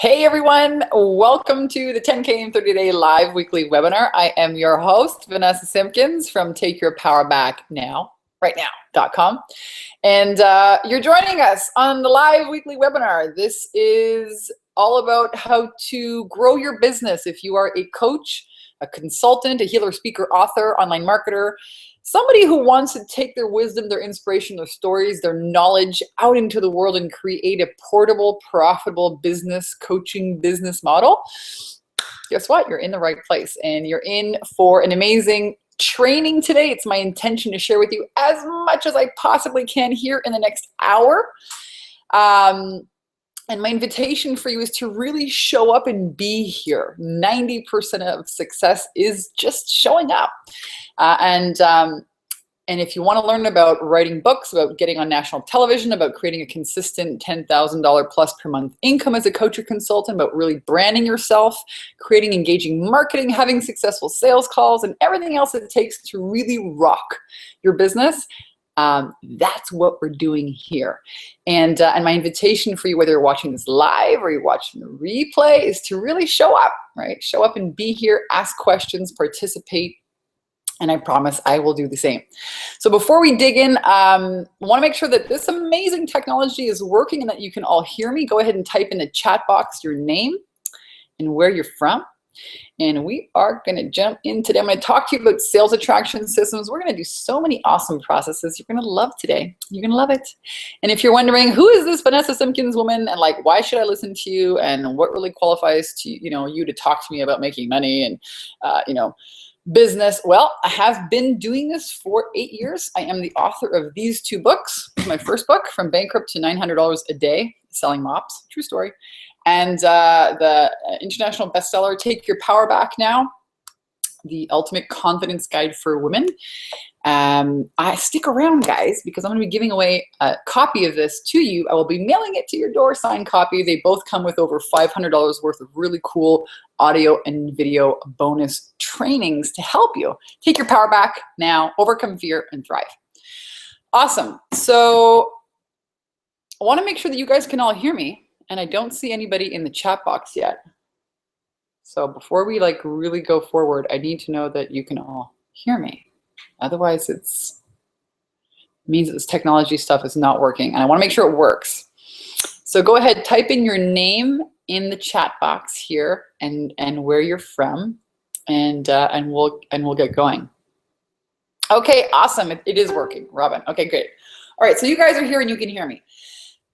Hey everyone, welcome to the 10K in 30 Day Live Weekly Webinar. I am your host, Vanessa Simpkins from Take Your Power Back Now, rightnow.com. And you're joining us on the live weekly webinar. This is all about how to grow your business. If you are a coach, a consultant, a healer, speaker, author, online marketer, somebody who wants to take their wisdom, their inspiration, their stories, their knowledge out into the world and create a portable, profitable business coaching business model, guess what? You're in the right place and you're in for an amazing training today. It's my intention to share with you as much as I possibly can here in the next hour. And my invitation for you is to really show up and be here. 90% of success is just showing up. And if you want to learn about writing books, about getting on national television, about creating a consistent $10,000 plus per month income as a coach or consultant, about really branding yourself, creating engaging marketing, having successful sales calls, and everything else it takes to really rock your business, that's what we're doing here. And my invitation for you, whether you're watching this live or you're watching the replay, is to really show up, right? Show up and be here, ask questions, participate, and I promise I will do the same. So before we dig in, I want to make sure that this amazing technology is working and that you can all hear me. Go ahead and type in the chat box your name and where you're from. And we are going to jump in today. I'm going to talk to you about sales attraction systems. We're going to do so many awesome processes you're going to love today. You're going to love it. And if you're wondering, who is this Vanessa Simpkins woman, and like, why should I listen to you, and what really qualifies to, you to talk to me about making money and, business? Well, I have been doing this for 8 years. I am the author of these 2 books. My first book, From Bankrupt to $900 a Day, Selling Mops, true story. And the international bestseller, Take Your Power Back Now, the ultimate confidence guide for women. I stick around, guys, because I'm going to be giving away a copy of this to you. I will be mailing it to your door, signed copy. They both come with over $500 worth of really cool audio and video bonus trainings to help you take your power back now, overcome fear, and thrive. Awesome. So I want to make sure that you guys can all hear me, and I don't see anybody in the chat box yet. So before we really go forward, I need to know that you can all hear me. Otherwise, it means that this technology stuff is not working, and I want to make sure it works. So go ahead, type in your name in the chat box here and where you're from, and we'll get going. Okay, awesome. It is working, Robin. Okay, great. All right, so you guys are here and you can hear me.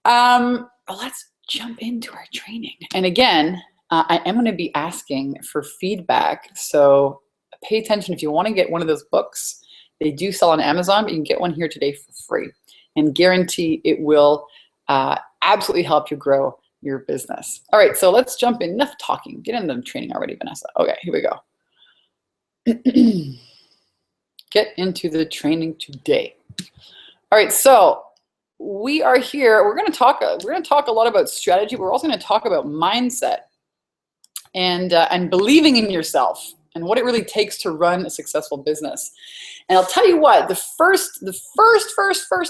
Let's jump into our training. And again, I am going to be asking for feedback, so pay attention. If you want to get one of those books, they do sell on Amazon, but you can get one here today for free, and guarantee it will absolutely help you grow your business. All right, so let's jump in. Enough talking. Get into the training already, Vanessa. Okay, here we go. Get into the training today. All right, so we are here. We're going to talk a lot about strategy. We're also going to talk about mindset and believing in yourself, and what it really takes to run a successful business. And I'll tell you what, the first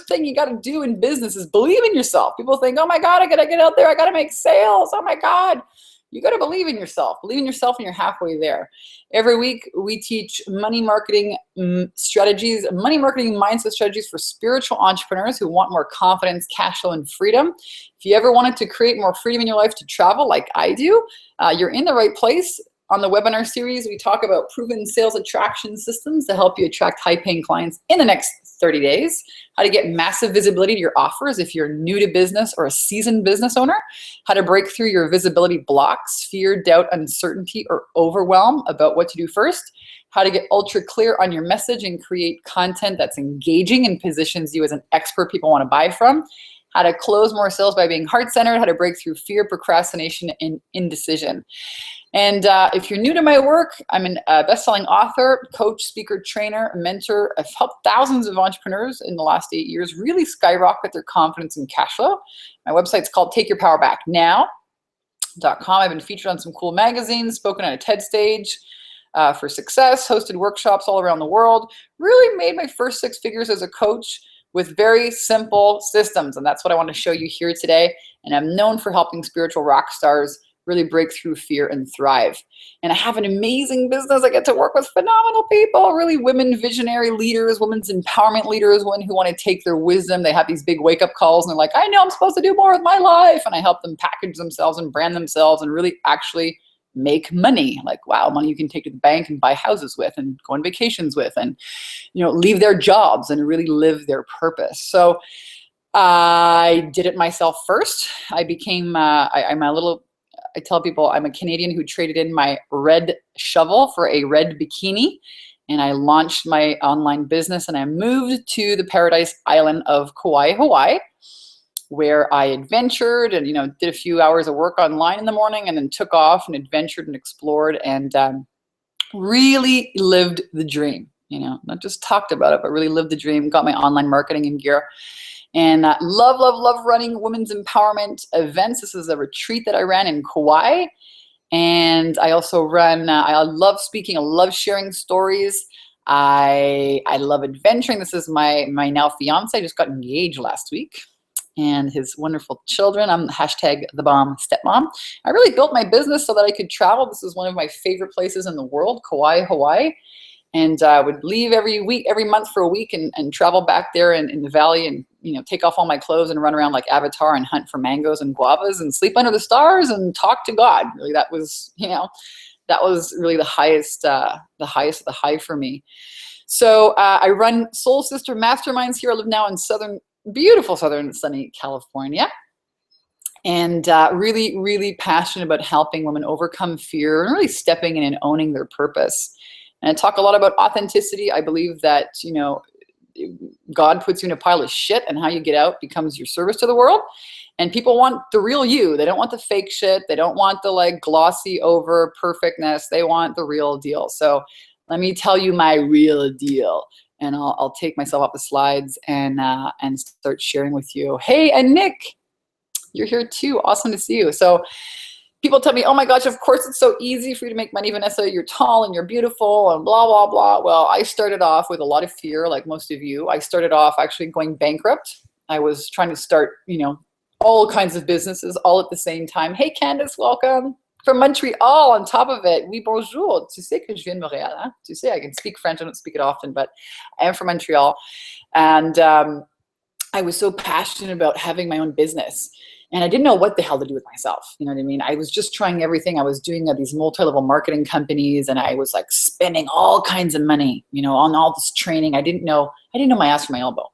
thing you got to do in business is believe in yourself. People think, oh my God, I got to get out there. I got to make sales. Oh my God. You got to believe in yourself. Believe in yourself, and you're halfway there. Every week we teach money marketing strategies, money marketing mindset strategies for spiritual entrepreneurs who want more confidence, cash flow, and freedom. If you ever wanted to create more freedom in your life to travel like I do, you're in the right place. On the webinar series, we talk about proven sales attraction systems to help you attract high-paying clients in the next 30 days, how to get massive visibility to your offers if you're new to business or a seasoned business owner, how to break through your visibility blocks, fear, doubt, uncertainty, or overwhelm about what to do first, how to get ultra clear on your message and create content that's engaging and positions you as an expert people want to buy from, how to close more sales by being heart-centered, how to break through fear, procrastination, and indecision. And if you're new to my work, I'm a best-selling author, coach, speaker, trainer, mentor. I've helped thousands of entrepreneurs in the last 8 years really skyrocket their confidence and cash flow. My website's called takeyourpowerbacknow.com. I've been featured on some cool magazines, spoken on a TED stage for success, hosted workshops all around the world, really made my first 6 figures as a coach with very simple systems. And that's what I want to show you here today. And I'm known for helping spiritual rock stars really break through fear and thrive. And I have an amazing business. I get to work with phenomenal people, really women visionary leaders, women's empowerment leaders, women who want to take their wisdom. They have these big wake up calls and they're like, I know I'm supposed to do more with my life. And I help them package themselves and brand themselves and really actually make money. Like, wow, money you can take to the bank and buy houses with and go on vacations with and, you know, leave their jobs and really live their purpose. So I did it myself first. I became, I tell people I'm a Canadian who traded in my red shovel for a red bikini. And I launched my online business and I moved to the paradise island of Kauai, Hawaii, where I adventured and, you know, did a few hours of work online in the morning and then took off and adventured and explored and really lived the dream, you know, not just talked about it, but really lived the dream, got my online marketing in gear. And love running women's empowerment events. This is a retreat that I ran in Kauai. And I also run, I love speaking, I love sharing stories. I love adventuring. This is my now fiance. I just got engaged last week. And his wonderful children. I'm hashtag the bomb stepmom. I really built my business so that I could travel. This is one of my favorite places in the world, Kauai, Hawaii. And I would leave every month for a week and travel back there in the valley and, you know, take off all my clothes and run around like Avatar and hunt for mangoes and guavas and sleep under the stars and talk to God. Really, that was, you know, that was really the highest of the high for me. So I run Soul Sister Masterminds here. I live now in beautiful southern sunny California. And really passionate about helping women overcome fear and really stepping in and owning their purpose. And I talk a lot about authenticity. I believe that, you know, God puts you in a pile of shit and how you get out becomes your service to the world. And people want the real you. They don't want the fake shit. They don't want the like glossy over perfectness. They want the real deal. So let me tell you my real deal. And I'll take myself off the slides and start sharing with you. Hey, and Nick, you're here too. Awesome to see you. So people tell me, oh my gosh, of course it's so easy for you to make money, Vanessa. You're tall and you're beautiful and blah, blah, blah. Well, I started off with a lot of fear, like most of you. I started off actually going bankrupt. I was trying to start, you know, all kinds of businesses all at the same time. Hey, Candace, welcome. From Montreal on top of it. Oui, bonjour. Tu sais que je viens de Montréal, hein? Tu sais, I can speak French. I don't speak it often, but I am from Montreal. And I was so passionate about having my own business. And I didn't know what the hell to do with myself. You know what I mean? I was just trying everything. I was doing these multi-level marketing companies and I was like spending all kinds of money, you know, on all this training. I didn't know my ass from my elbow.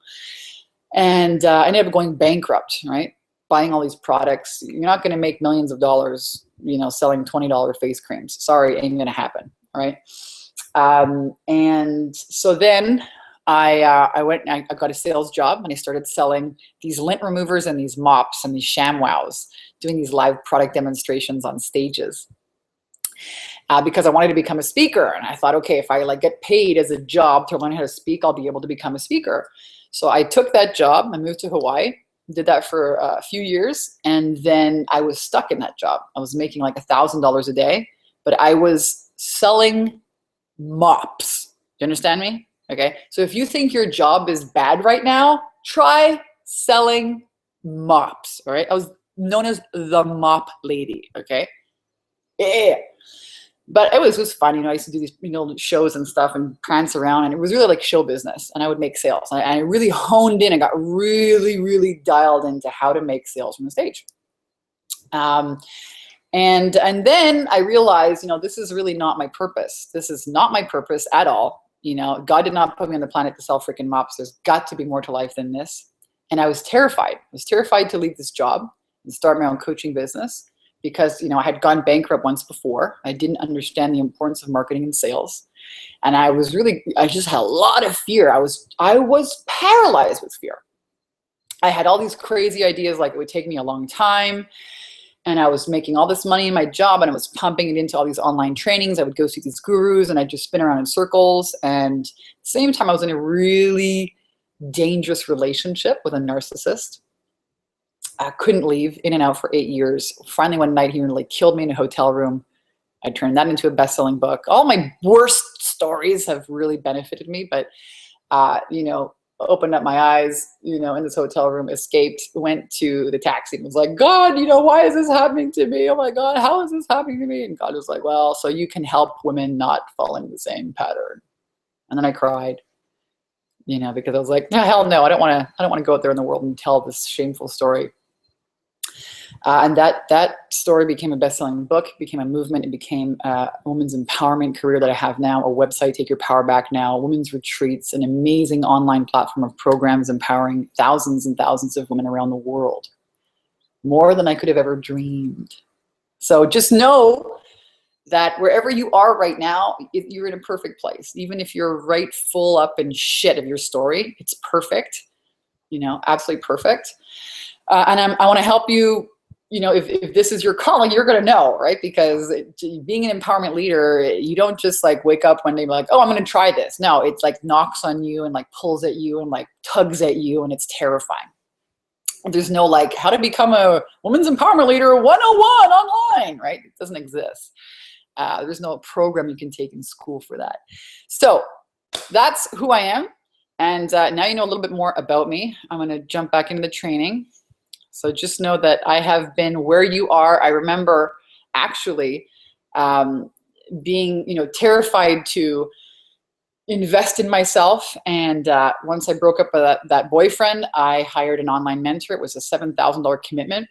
And I ended up going bankrupt, right? Buying all these products. You're not going to make millions of dollars, you know, selling $20 face creams. Sorry, ain't going to happen, right? And so then I went and I got a sales job and I started selling these lint removers and these mops and these ShamWows, doing these live product demonstrations on stages. Because I wanted to become a speaker. And I thought, okay, if I like get paid as a job to learn how to speak, I'll be able to become a speaker. So I took that job. I moved to Hawaii, did that for a few years. And then I was stuck in that job. I was making like $1,000 a day, but I was selling mops. Do you understand me? Okay, so if you think your job is bad right now, try selling mops, all right? I was known as the mop lady, okay? Yeah. But it was fun, you know, I used to do these, you know, shows and stuff and prance around, and it was really like show business, and I would make sales. And I really honed in and got really dialed into how to make sales from the stage. And then I realized, you know, this is really not my purpose. This is not my purpose at all. You know, God did not put me on the planet to sell freaking mops. There's got to be more to life than this. And I was terrified. I was terrified to leave this job and start my own coaching business because, you know, I had gone bankrupt once before. I didn't understand the importance of marketing and sales. And I just had a lot of fear. I was paralyzed with fear. I had all these crazy ideas, like it would take me a long time. And I was making all this money in my job and I was pumping it into all these online trainings. I would go see these gurus and I'd just spin around in circles. And at the same time, I was in a really dangerous relationship with a narcissist. I couldn't leave, in and out for 8 years. Finally, one night, he nearly killed me in a hotel room. I turned that into a best-selling book. All my worst stories have really benefited me, but you know, opened up my eyes, you know, in this hotel room, escaped, went to the taxi and was like, God, you know, why is this happening to me? Oh my God, how is this happening to me? And God was like, well, so you can help women not fall into the same pattern. And then I cried, you know, because I was like, no, hell no, I don't want to go out there in the world and tell this shameful story. And that story became a best-selling book, became a movement. It became a women's empowerment career that I have now, a website, Take Your Power Back Now, women's retreats, an amazing online platform of programs empowering thousands and thousands of women around the world. More than I could have ever dreamed. So just know that wherever you are right now, you're in a perfect place. Even if you're right full up in shit of your story, it's perfect, you know, absolutely perfect. And I want to help you. You know, if this is your calling, you're going to know, right? Because being an empowerment leader, you don't just like wake up one day and be like, oh, I'm going to try this. No, it's like knocks on you and like pulls at you and like tugs at you, and it's terrifying. There's no like how to become a women's empowerment leader 101 online, right? It doesn't exist. There's no program you can take in school for that. So that's who I am. And now you know a little bit more about me. I'm going to jump back into the training. So just know that I have been where you are. I remember actually being, you know, terrified to invest in myself. And once I broke up with that boyfriend, I hired an online mentor. It was a $7,000 commitment.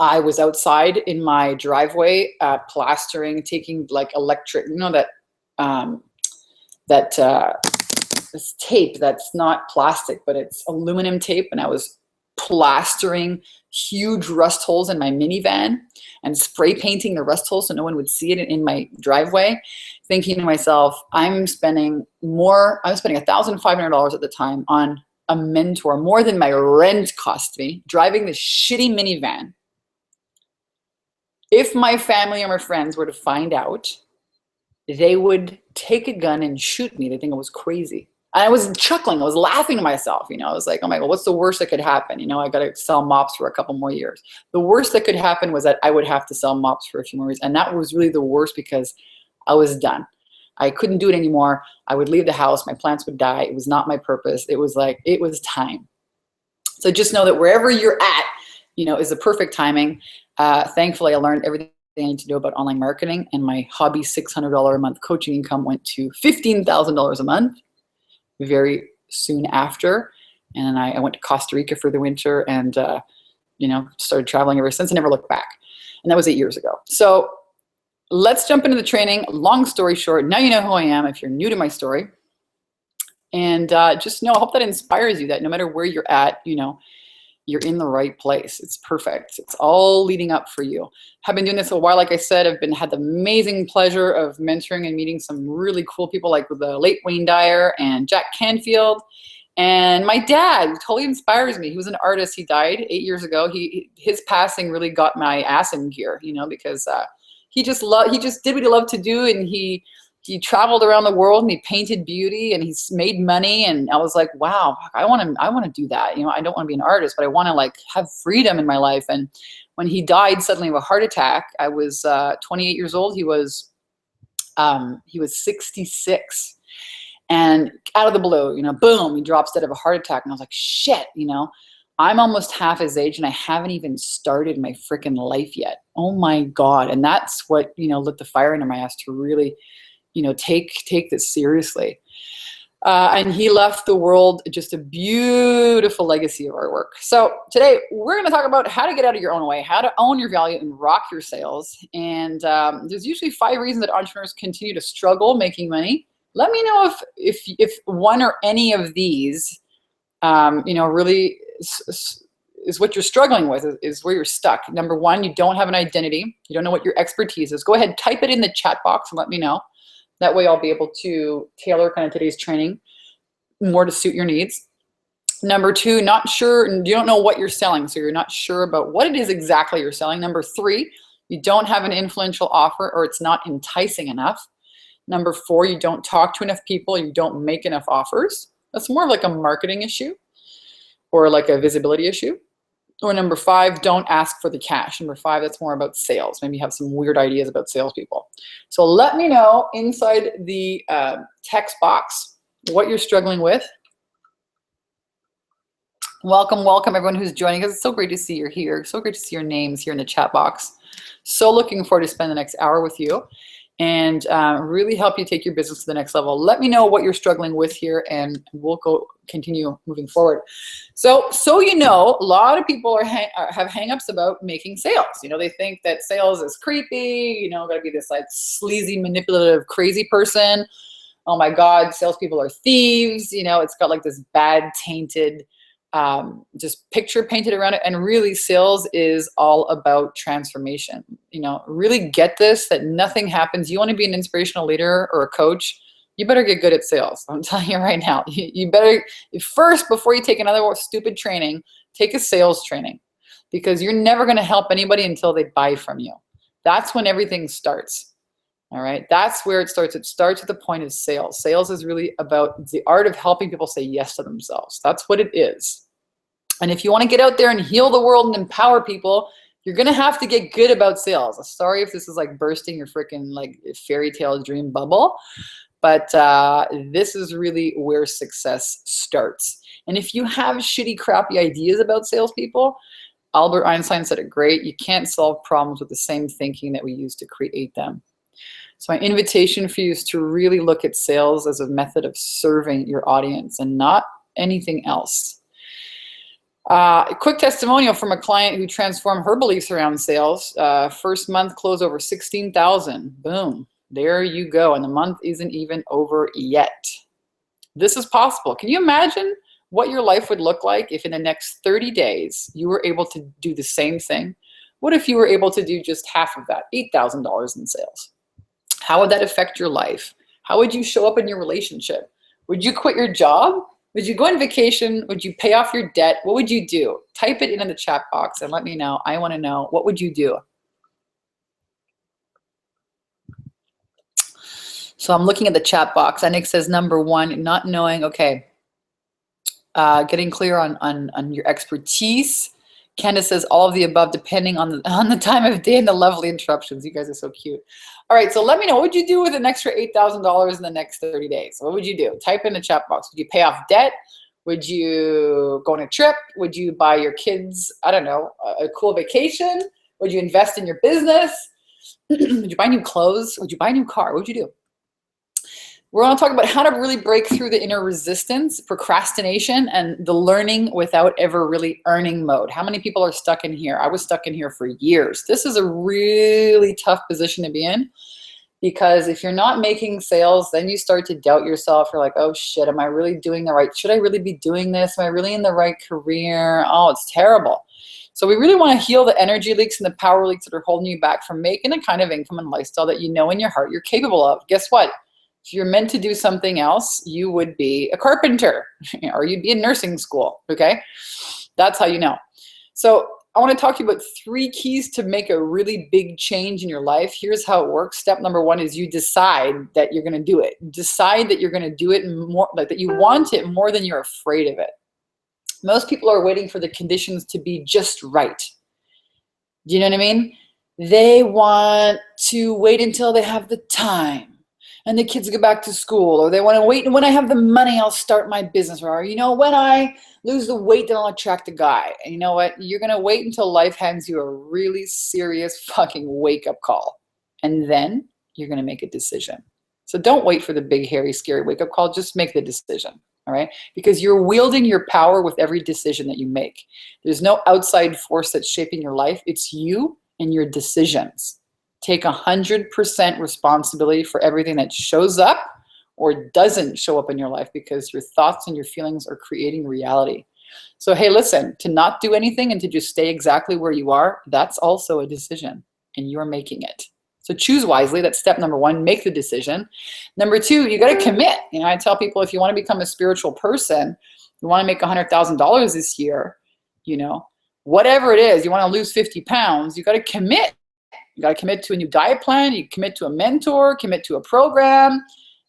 I was outside in my driveway, plastering, taking like electric, you know, this tape that's not plastic, but it's aluminum tape. And I was plastering huge rust holes in my minivan and spray painting the rust holes so no one would see it in my driveway, thinking to myself, I'm spending $1,500 at the time on a mentor, more than my rent cost me, driving this shitty minivan. If my family or my friends were to find out, they would take a gun and shoot me. They think I was crazy. And I was chuckling, I was laughing to myself, you know, I was like, oh my God, what's the worst that could happen? You know, I got to sell mops for a couple more years. The worst that could happen was that I would have to sell mops for a few more years. And that was really the worst because I was done. I couldn't do it anymore. I would leave the house, my plants would die. It was not my purpose. It was like, it was time. So just know that wherever you're at, you know, is the perfect timing. Thankfully, I learned everything I need to know about online marketing, and my Hobbies $600 a month coaching income went to $15,000 a month very soon after. And I went to Costa Rica for the winter and, you know, started traveling ever since. I never looked back. And that was 8 years ago. So let's jump into the training. Long story short, now you know who I am if you're new to my story. And just know, I hope that inspires you, that no matter where you're at, you know, you're in the right place. It's perfect. It's all leading up for you. I've been doing this a while. Like I said, I've had the amazing pleasure of mentoring and meeting some really cool people like the late Wayne Dyer and Jack Canfield. And my dad totally inspires me. He was an artist. He died 8 years ago. His passing really got my ass in gear, you know, because he just did what he loved to do. And he traveled around the world and he painted beauty and he's made money. And I was like, wow, I want to do that. You know, I don't want to be an artist, but I want to like have freedom in my life. And when he died suddenly of a heart attack, I was 28 years old. He was 66, and out of the blue, you know, boom, he drops dead of a heart attack. And I was like, shit, you know, I'm almost half his age and I haven't even started my freaking life yet. Oh my God. And that's what, you know, lit the fire under my ass to really, you know, take this seriously. And he left the world just a beautiful legacy of artwork. So today we're going to talk about how to get out of your own way, how to own your value and rock your sales. And there's usually 5 reasons that entrepreneurs continue to struggle making money. Let me know if one or any of these, you know, really is what you're struggling with, is where you're stuck. Number 1, you don't have an identity. You don't know what your expertise is. Go ahead, type it in the chat box and let me know. That way I'll be able to tailor kind of today's training more to suit your needs. Number 2, not sure, and you don't know what you're selling, so you're not sure about what it is exactly you're selling. Number 3, you don't have an influential offer or it's not enticing enough. Number 4, you don't talk to enough people, you don't make enough offers. That's more of like a marketing issue or like a visibility issue. Or number 5, don't ask for the cash. Number 5, that's more about sales. Maybe you have some weird ideas about salespeople. So let me know inside the text box what you're struggling with. Welcome, welcome everyone who's joining us. It's so great to see you're here. So great to see your names here in the chat box. So looking forward to spend the next hour with you and really help you take your business to the next level. Let me know what you're struggling with here and we'll continue moving forward. So you know, a lot of people have hangups about making sales. You know, they think that sales is creepy, you know, gotta be this like sleazy, manipulative, crazy person. Oh my God, salespeople are thieves. You know, it's got like this bad, tainted just picture painted around it. And really sales is all about transformation. You know, really get this, that nothing happens. You want to be an inspirational leader or a coach, you better get good at sales. I'm telling you right now, you better first, before you take another stupid training, take a sales training, because you're never going to help anybody until they buy from you. That's when everything starts. All right. That's where it starts. It starts at the point of sales. Sales is really about the art of helping people say yes to themselves. That's what it is. And if you want to get out there and heal the world and empower people, you're going to have to get good about sales. Sorry if this is like bursting your freaking like fairy tale dream bubble, but this is really where success starts. And if you have shitty, crappy ideas about salespeople, Albert Einstein said it great. You can't solve problems with the same thinking that we use to create them. So my invitation for you is to really look at sales as a method of serving your audience and not anything else. A quick testimonial from a client who transformed her beliefs around sales. First month close over 16,000. Boom, there you go. And the month isn't even over yet. This is possible. Can you imagine what your life would look like if in the next 30 days you were able to do the same thing? What if you were able to do just half of that, $8,000 in sales? How would that affect your life? How would you show up in your relationship? Would you quit your job? Would you go on vacation? Would you pay off your debt? What would you do? Type it in the chat box and let me know. I want to know, what would you do? So I'm looking at the chat box. Nick says number one, not knowing, okay. Getting clear on your expertise. Candace says all of the above, depending on the time of day and the lovely interruptions. You guys are so cute. All right, so let me know, what would you do with an extra $8,000 in the next 30 days? What would you do? Type in the chat box. Would you pay off debt? Would you go on a trip? Would you buy your kids, I don't know, a cool vacation? Would you invest in your business? Would you buy new clothes? Would you buy a new car? What would you do? We're going to talk about how to really break through the inner resistance, procrastination, and the learning without ever really earning mode. How many people are stuck in here? I was stuck in here for years. This is a really tough position to be in, because if you're not making sales, then you start to doubt yourself. You're like, oh shit, am I really doing the right? Should I really be doing this? Am I really in the right career? Oh, it's terrible. So we really want to heal the energy leaks and the power leaks that are holding you back from making the kind of income and lifestyle that you know in your heart you're capable of. Guess what? If you're meant to do something else, you would be a carpenter or you'd be in nursing school, okay? That's how you know. So I want to talk to you about 3 keys to make a really big change in your life. Here's how it works. Step number 1 is you decide that you're going to do it. Decide that you're going to do it more, like that you want it more than you're afraid of it. Most people are waiting for the conditions to be just right. Do you know what I mean? They want to wait until they have the time and the kids go back to school, or they want to wait, and when I have the money, I'll start my business, or, you know, when I lose the weight, then I'll attract a guy. And you know what? You're going to wait until life hands you a really serious fucking wake-up call, and then you're going to make a decision. So don't wait for the big, hairy, scary wake-up call. Just make the decision, all right? Because you're wielding your power with every decision that you make. There's no outside force that's shaping your life. It's you and your decisions. Take 100% responsibility for everything that shows up or doesn't show up in your life, because your thoughts and your feelings are creating reality. So, hey, listen, to not do anything and to just stay exactly where you are, that's also a decision, and you're making it. So choose wisely. That's step number 1, make the decision. Number 2, you got to commit. You know, I tell people, if you want to become a spiritual person, you want to make $100,000 this year, you know, whatever it is, you want to lose 50 pounds, you got to commit. You got to commit to a new diet plan. You commit to a mentor, commit to a program.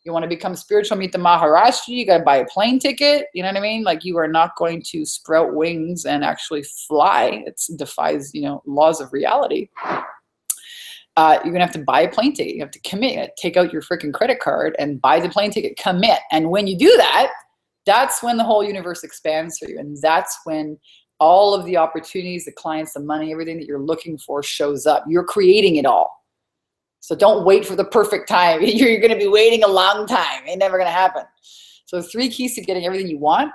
You want to become spiritual, meet the Maharaji, you got to buy a plane ticket. You know what I mean? Like, you are not going to sprout wings and actually fly. It defies, you know, laws of reality. You're going to have to buy a plane ticket. You have to commit. Take out your freaking credit card and buy the plane ticket. Commit. And when you do that, That's when the whole universe expands for you. And that's when all of the opportunities, the clients, the money, everything that you're looking for shows up. You're creating it all. So don't wait for the perfect time. You're going to be waiting a long time. Ain't never going to happen. So 3 keys to getting everything you want.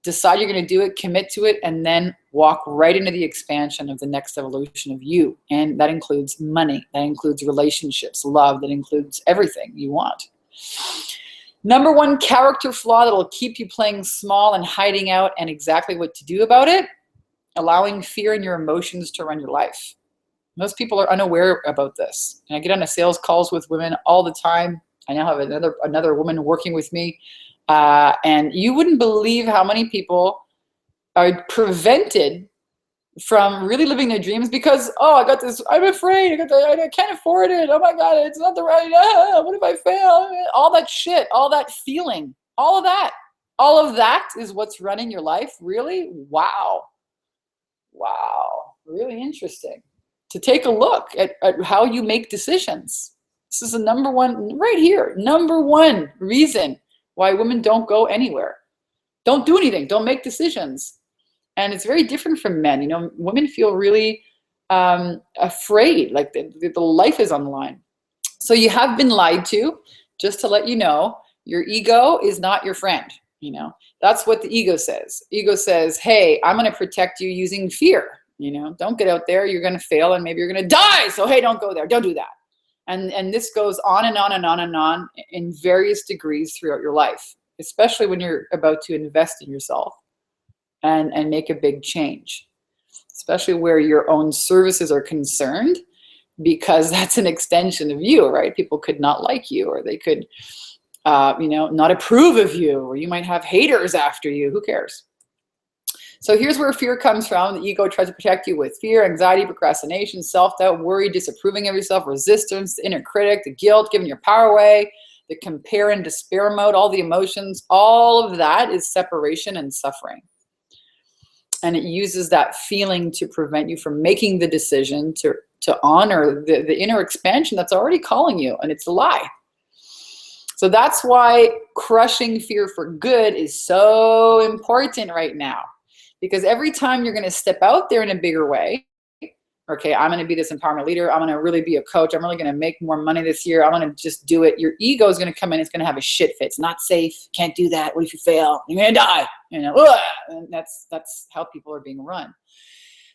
Decide you're going to do it, commit to it, and then walk right into the expansion of the next evolution of you. And that includes money. That includes relationships, love. That includes everything you want. Number 1 character flaw that will keep you playing small and hiding out and exactly what to do about it, allowing fear and your emotions to run your life. Most people are unaware about this. And I get on sales calls with women all the time. I now have another woman working with me. And you wouldn't believe how many people are prevented from really living their dreams because, oh, I got this, I'm afraid, I can't afford it, oh my God, it's not the right, what if I fail? All that shit, all that feeling, all of that is what's running your life, really? Wow, really interesting. To take a look at how you make decisions. This is the number 1, right here, number 1 reason why women don't go anywhere. Don't do anything, don't make decisions. And it's very different from men. You know, women feel really afraid, like the life is on the line. So you have been lied to. Just to let you know, your ego is not your friend. You know, that's what the ego says. Ego says, hey, I'm going to protect you using fear. You know, don't get out there. You're going to fail and maybe you're going to die. So, hey, don't go there. Don't do that. And this goes on and on and on and on in various degrees throughout your life, especially when you're about to invest in yourself and make a big change, especially where your own services are concerned, because that's an extension of you, right? People could not like you, or they could, you know, not approve of you, or you might have haters after you. Who cares? So here's where fear comes from. The ego tries to protect you with fear, anxiety, procrastination, self-doubt, worry, disapproving of yourself, resistance, the inner critic, the guilt, giving your power away, the compare and despair mode, all the emotions. All of that is separation and suffering. And it uses that feeling to prevent you from making the decision to honor the inner expansion that's already calling you, and it's a lie. So that's why crushing fear for good is so important right now. Because every time you're going to step out there in a bigger way, okay, I'm going to be this empowerment leader. I'm going to really be a coach. I'm really going to make more money this year. I'm going to just do it. Your ego is going to come in. It's going to have a shit fit. It's not safe. Can't do that. What if you fail? You're going to die. You know, and that's how people are being run.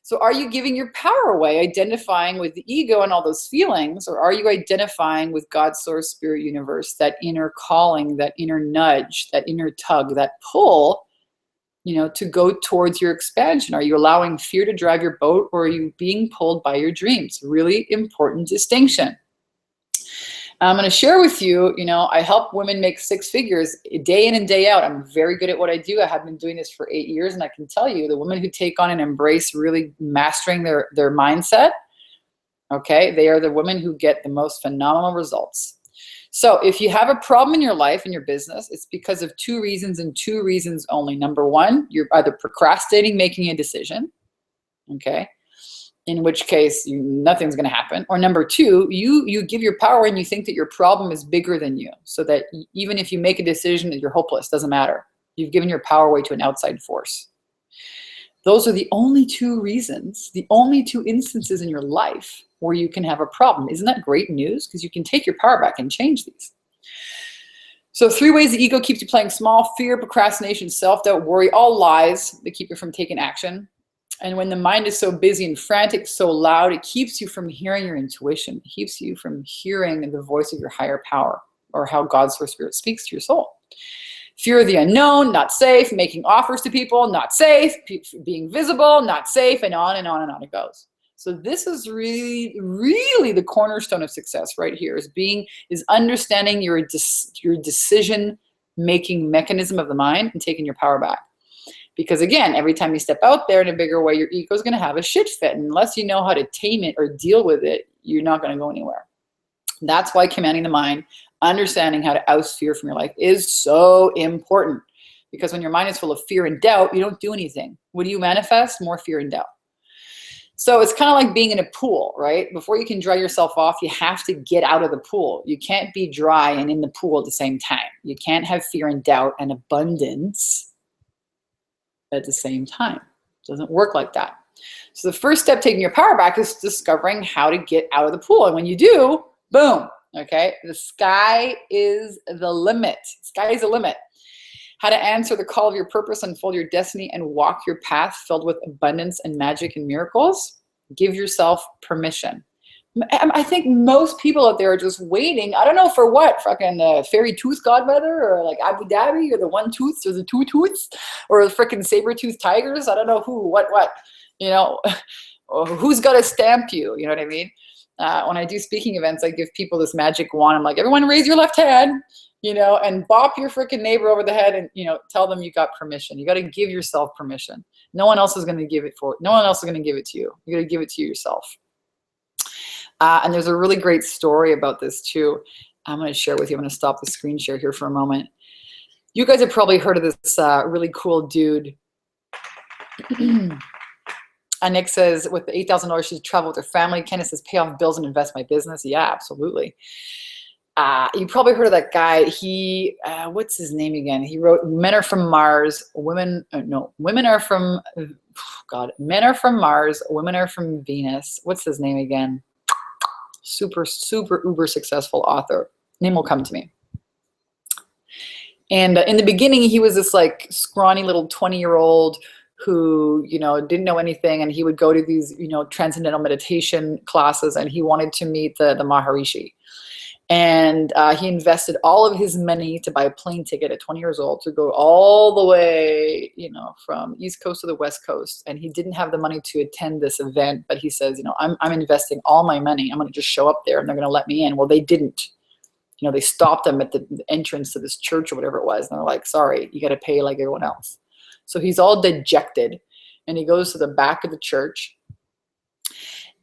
So are you giving your power away, identifying with the ego and all those feelings, or are you identifying with God, source, spirit, universe, that inner calling, that inner nudge, that inner tug, that pull, you know, to go towards your expansion? Are you allowing fear to drive your boat, or are you being pulled by your dreams? Really important distinction. I'm going to share with you, you know, I help women make 6 figures day in and day out. I'm very good at what I do. I have been doing this for 8 years, and I can tell you the women who take on and embrace really mastering their mindset, okay, they are the women who get the most phenomenal results. So if you have a problem in your life, in your business, it's because of 2 reasons and 2 reasons only. Number 1, you're either procrastinating making a decision, okay, in which case nothing's going to happen. Or number 2, you give your power and you think that your problem is bigger than you, so that even if you make a decision that you're hopeless, doesn't matter. You've given your power away to an outside force. Those are the only 2 reasons, the only 2 instances in your life where you can have a problem. Isn't that great news? Because you can take your power back and change these. So 3 ways the ego keeps you playing small: fear, procrastination, self-doubt, worry, all lies that keep you from taking action. And when the mind is so busy and frantic, so loud, it keeps you from hearing your intuition. It keeps you from hearing the voice of your higher power, or how God's source spirit speaks to your soul. Fear of the unknown, not safe. Making offers to people, not safe. Being visible, not safe, and on and on and on it goes. So this is really, really the cornerstone of success right here, is understanding your decision-making mechanism of the mind and taking your power back. Because again, every time you step out there in a bigger way, your ego is going to have a shit fit. And unless you know how to tame it or deal with it, you're not going to go anywhere. That's why commanding the mind, understanding how to oust fear from your life, is so important. Because when your mind is full of fear and doubt, you don't do anything. What do you manifest? More fear and doubt. So it's kind of like being in a pool, right? Before you can dry yourself off, you have to get out of the pool. You can't be dry and in the pool at the same time. You can't have fear and doubt and abundance at the same time. It doesn't work like that. So the first step taking your power back is discovering how to get out of the pool. And when you do, boom, okay, the sky is the limit. Sky is the limit. How to answer the call of your purpose, unfold your destiny, and walk your path filled with abundance and magic and miracles. Give yourself permission. I think most people out there are just waiting. I don't know for what, fucking fairy tooth godmother, or like Abu Dhabi, or the one tooth, or the two tooths, or the freaking saber-toothed tigers. I don't know who, what, you know, who's got to stamp you, you know what I mean? When I do speaking events, I give people this magic wand. I'm like, everyone raise your left hand, you know, and bop your freaking neighbor over the head and, you know, tell them you got permission. You got to give yourself permission. No one else is going to give it for, no one else is going to give it to you. You got to give it to yourself. And there's a really great story about this too. I'm going to share with you. I'm going to stop the screen share here for a moment. You guys have probably heard of this really cool dude. And Nick says, with the $8,000, she's traveled with her family. Candace says, pay off bills and invest in my business. Yeah, absolutely. You probably heard of that guy. He, what's his name again? He wrote, men are from Mars, women are from, God, men are from Mars, women are from Venus. What's his name again? Super, super, uber successful author. Name will come to me. And in the beginning, he was this like scrawny little 20-year-old who, you know, didn't know anything. And he would go to these, you know, transcendental meditation classes, and he wanted to meet the Maharishi. And he invested all of his money to buy a plane ticket at 20 years old to go all the way, you know, from East Coast to the West Coast. And he didn't have the money to attend this event, but he says, you know, I'm investing all my money. I'm going to just show up there and they're going to let me in. Well, they didn't. You know, they stopped him at the entrance to this church or whatever it was. And they're like, sorry, you got to pay like everyone else. So he's all dejected, and he goes to the back of the church.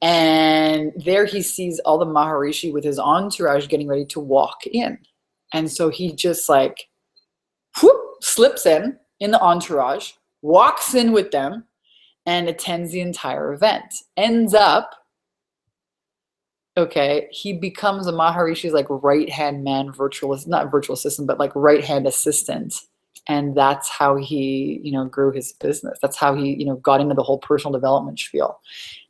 And there he sees all the Maharishi with his entourage getting ready to walk in. And so he just like whoop, slips in the entourage, walks in with them, and attends the entire event. Ends up, okay, he becomes a Maharishi's like right-hand man, not virtual assistant, but like right-hand assistant. And that's how he, you know, grew his business. That's how he, you know, got into the whole personal development spiel.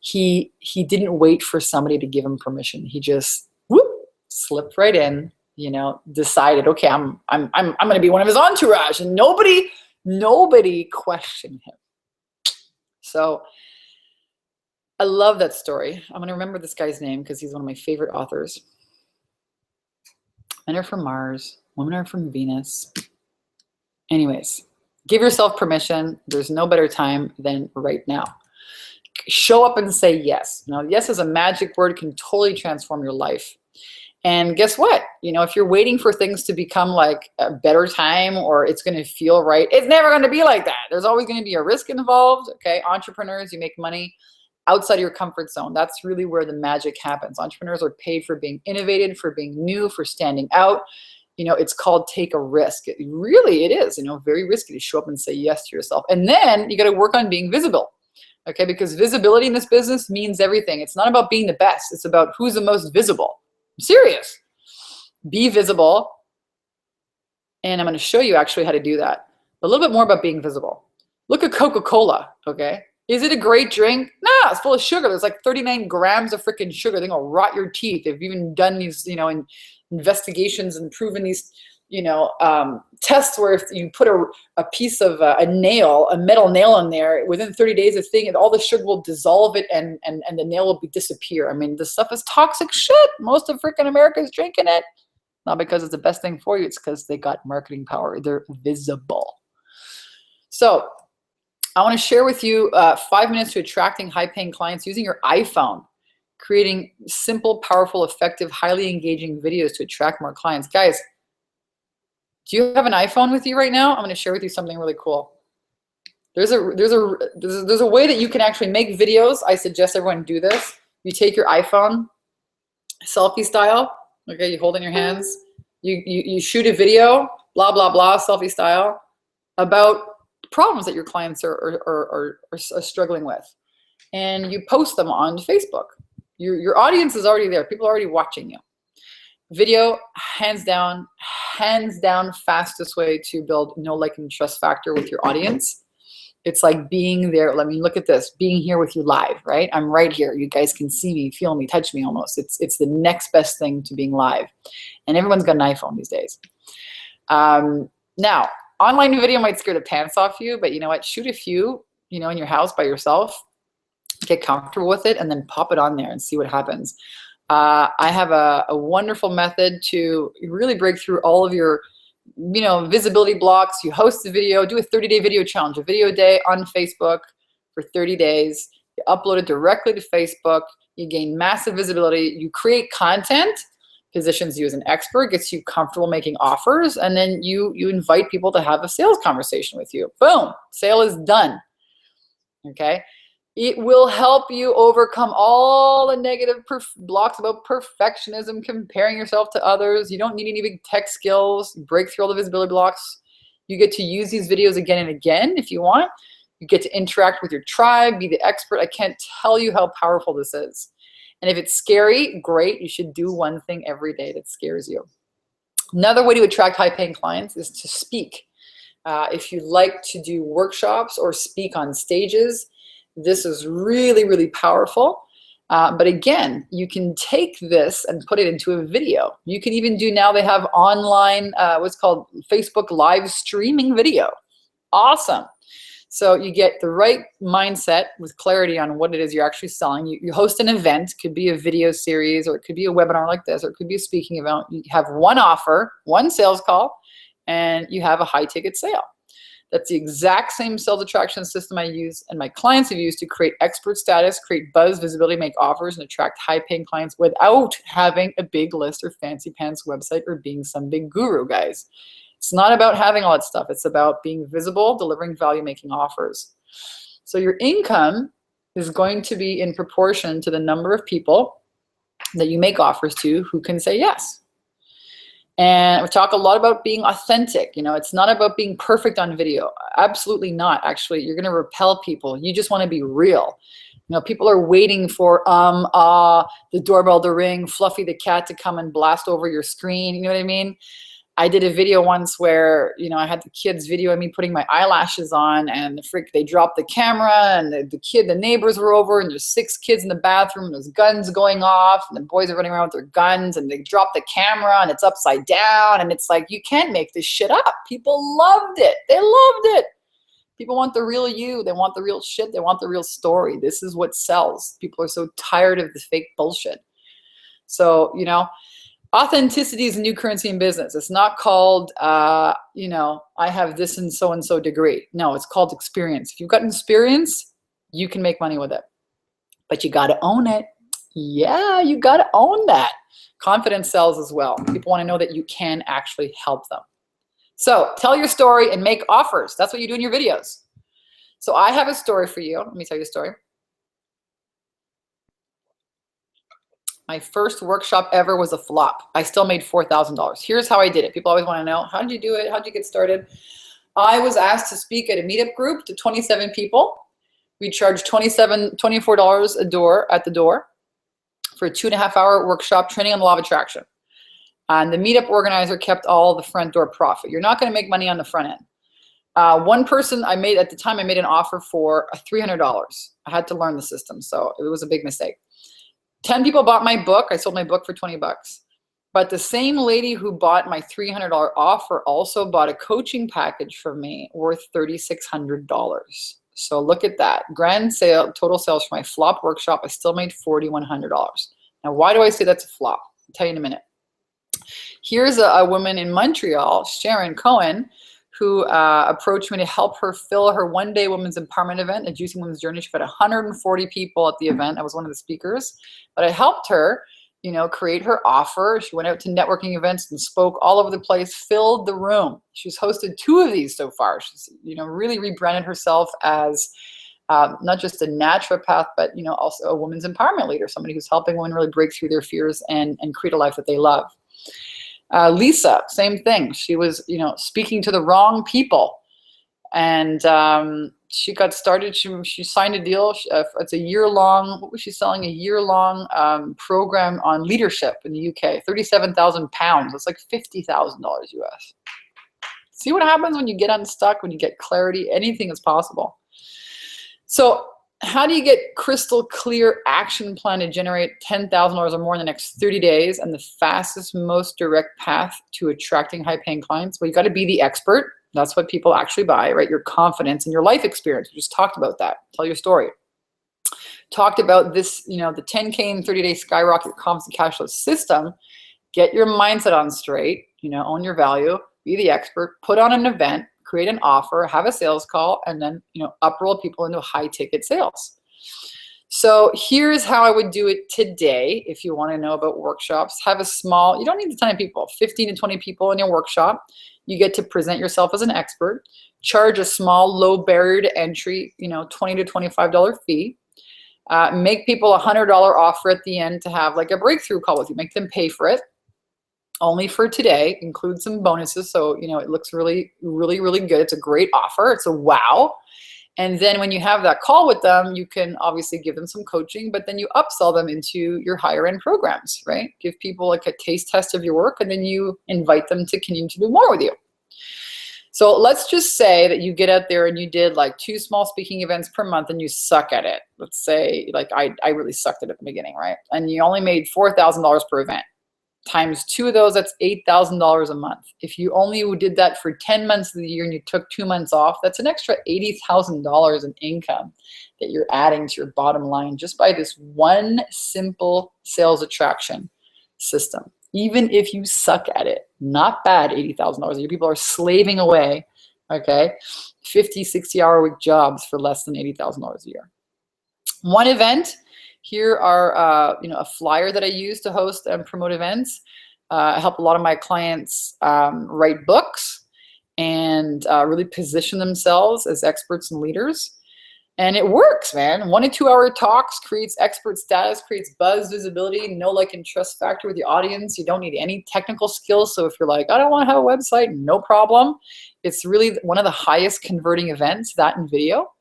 He didn't wait for somebody to give him permission. He just whoop, slipped right in, you know, decided, okay, I'm going to be one of his entourage, and nobody questioned him. So I love that story. I'm going to remember this guy's name because he's one of my favorite authors. Men are from Mars, women are from Venus. Anyways, give yourself permission. There's no better time than right now. Show up and say yes. Now, yes is a magic word, can totally transform your life. And guess what? You know, if you're waiting for things to become like a better time or it's going to feel right, it's never going to be like that. There's always going to be a risk involved. Okay. Entrepreneurs, you make money outside of your comfort zone. That's really where the magic happens. Entrepreneurs are paid for being innovative, for being new, for standing out. You know, it's called take a risk. It is, you know, very risky to show up and say yes to yourself. And then you got to work on being visible. Okay. Because visibility in this business means everything. It's not about being the best. It's about who's the most visible. I'm serious. Be visible. And I'm going to show you actually how to do that. A little bit more about being visible. Look at Coca-Cola. Okay. Is it a great drink? No, it's full of sugar. There's like 39 grams of freaking sugar. They're going to rot your teeth. They've even done these, you know, investigations and proven these, you know, tests where if you put a piece of a metal nail in there, within 30 days, the thing, and all the sugar will dissolve it and the nail will disappear. I mean, this stuff is toxic shit. Most of freaking America is drinking it. Not because it's the best thing for you. It's because they got marketing power. They're visible. So I want to share with you 5 minutes to attracting high-paying clients using your iPhone. Creating simple, powerful, effective, highly engaging videos to attract more clients. Guys, do you have an iPhone with you right now? I'm going to share with you something really cool. There's a way that you can actually make videos. I suggest everyone do this. You take your iPhone, selfie style. Okay, you hold it in your hands. You shoot a video, blah, blah, blah, selfie style, about problems that your clients are struggling with. And you post them on Facebook. Your audience is already there. People are already watching you. Video, hands down, fastest way to build know, like, and trust factor with your audience. It's like being there. Let me look at this, being here with you live, right? I'm right here. You guys can see me, feel me, touch me almost. It's the next best thing to being live. And everyone's got an iPhone these days. Now, online video might scare the pants off you, but you know what? Shoot a few, you know, in your house by yourself, get comfortable with it, and then pop it on there and see what happens. I have a wonderful method to really break through all of your, you know, visibility blocks. You host a video, do a 30-day video challenge, a video a day on Facebook for 30 days. You upload it directly to Facebook. You gain massive visibility. You create content, positions you as an expert, gets you comfortable making offers, and then you invite people to have a sales conversation with you. Boom, sale is done. Okay. It will help you overcome all the negative blocks about perfectionism, comparing yourself to others. You don't need any big tech skills. Break through all the visibility blocks. You get to use these videos again and again if you want. You get to interact with your tribe, be the expert. I can't tell you how powerful this is. And if it's scary, great. You should do one thing every day that scares you. Another way to attract high-paying clients is to speak. If you like to do workshops or speak on stages, this is really, really powerful. But again, you can take this and put it into a video. You can even do, now they have online, what's called Facebook live streaming video. Awesome. So you get the right mindset with clarity on what it is you're actually selling. You host an event, could be a video series, or it could be a webinar like this, or it could be a speaking event. You have one offer, one sales call, and you have a high ticket sale. That's the exact same sales attraction system I use and my clients have used to create expert status, create buzz, visibility, make offers, and attract high-paying clients without having a big list or fancy pants website or being some big guru, guys. It's not about having all that stuff. It's about being visible, delivering value, making offers. So your income is going to be in proportion to the number of people that you make offers to who can say yes. And we talk a lot about being authentic. You know, it's not about being perfect on video. Absolutely not. Actually, you're going to repel people. You just want to be real. You know, people are waiting for the doorbell to ring, Fluffy the cat to come and blast over your screen. You know what I mean? I did a video once where, you know, I had the kids videoing me putting my eyelashes on, and they dropped the camera, and the neighbors were over, and there's 6 kids in the bathroom, and there's guns going off, and the boys are running around with their guns, and they dropped the camera, and it's upside down, and it's like, you can't make this shit up. People loved it. They loved it. People want the real you. They want the real shit. They want the real story. This is what sells. People are so tired of the fake bullshit. So, you know, authenticity is a new currency in business. It's not called, you know, I have this and so degree. No, it's called experience. If you've got experience, you can make money with it. But you got to own it. Yeah, you got to own that. Confidence sells as well. People want to know that you can actually help them. So tell your story and make offers. That's what you do in your videos. So I have a story for you. Let me tell you a story. My first workshop ever was a flop. I still made $4,000. Here's how I did it. People always want to know, how did you do it? How did you get started? I was asked to speak at a meetup group to 27 people. We charged $24 at the door for a 2.5-hour workshop training on the law of attraction. And the meetup organizer kept all the front door profit. You're not going to make money on the front end. One person I made, at the time I made an offer for $300. I had to learn the system, so it was a big mistake. 10 people bought my book. I sold my book for 20 bucks. But the same lady who bought my $300 offer also bought a coaching package from me worth $3,600. So look at that. Grand sale, total sales for my flop workshop, I still made $4,100. Now, why do I say that's a flop? I'll tell you in a minute. Here's a woman in Montreal, Sharon Cohen, who approached me to help her fill her one-day women's empowerment event, a Juicing Women's Journey. She had 140 people at the event. I was one of the speakers. But I helped her, you know, create her offer. She went out to networking events and spoke all over the place, filled the room. She's hosted 2 of these so far. She's, you know, really rebranded herself as not just a naturopath, but, you know, also a women's empowerment leader, somebody who's helping women really break through their fears and create a life that they love. Lisa, same thing. She was, you know, speaking to the wrong people. And she got started. She signed a deal. It's a year-long, what was she selling? A year-long program on leadership in the UK, 37,000 pounds. It's like $50,000 US. See what happens when you get unstuck, when you get clarity, anything is possible. So how do you get crystal clear action plan to generate $10,000 or more in the next 30 days and the fastest, most direct path to attracting high-paying clients? Well, you got to be the expert. That's what people actually buy, right? Your confidence and your life experience. We just talked about that. Tell your story. Talked about this, the 10K in 30-day skyrocket your confidence and cash flow system. Get your mindset on straight, own your value, be the expert, put on an event, create an offer, have a sales call, and then, uproll people into high ticket sales. So here's how I would do it today. If you want to know about workshops, have a small, you don't need a ton of people, 15 to 20 people in your workshop. You get to present yourself as an expert, charge a small, low barrier to entry, $20 to $25 fee. Make people a $100 offer at the end to have like a breakthrough call with you. Make them pay for it. Only for today. Include some bonuses, so it looks really, really, really good. It's a great offer. It's a wow. And then when you have that call with them, you can obviously give them some coaching, but then you upsell them into your higher end programs, right? Give people like a taste test of your work, and then you invite them to continue to do more with you. So let's just say that you get out there and you did like 2 small speaking events per month and you suck at it. Let's say like I really sucked at it at the beginning, right? And you only made $4,000 per event. Times 2 of those, that's $8,000 a month. If you only did that for 10 months of the year and you took 2 months off, that's an extra $80,000 in income that you're adding to your bottom line just by this one simple sales attraction system. Even if you suck at it, not bad, $80,000 a year. People are slaving away, okay, 50, 60-hour-a-week jobs for less than $80,000 a year. One event. Here are, a flyer that I use to host and promote events. I help a lot of my clients write books and really position themselves as experts and leaders. And it works, man. 1 to 2 hour talks creates expert status, creates buzz, visibility, know, like, and trust factor with the audience. You don't need any technical skills. So if you're like, I don't want to have a website, no problem. It's really one of the highest converting events, that in video.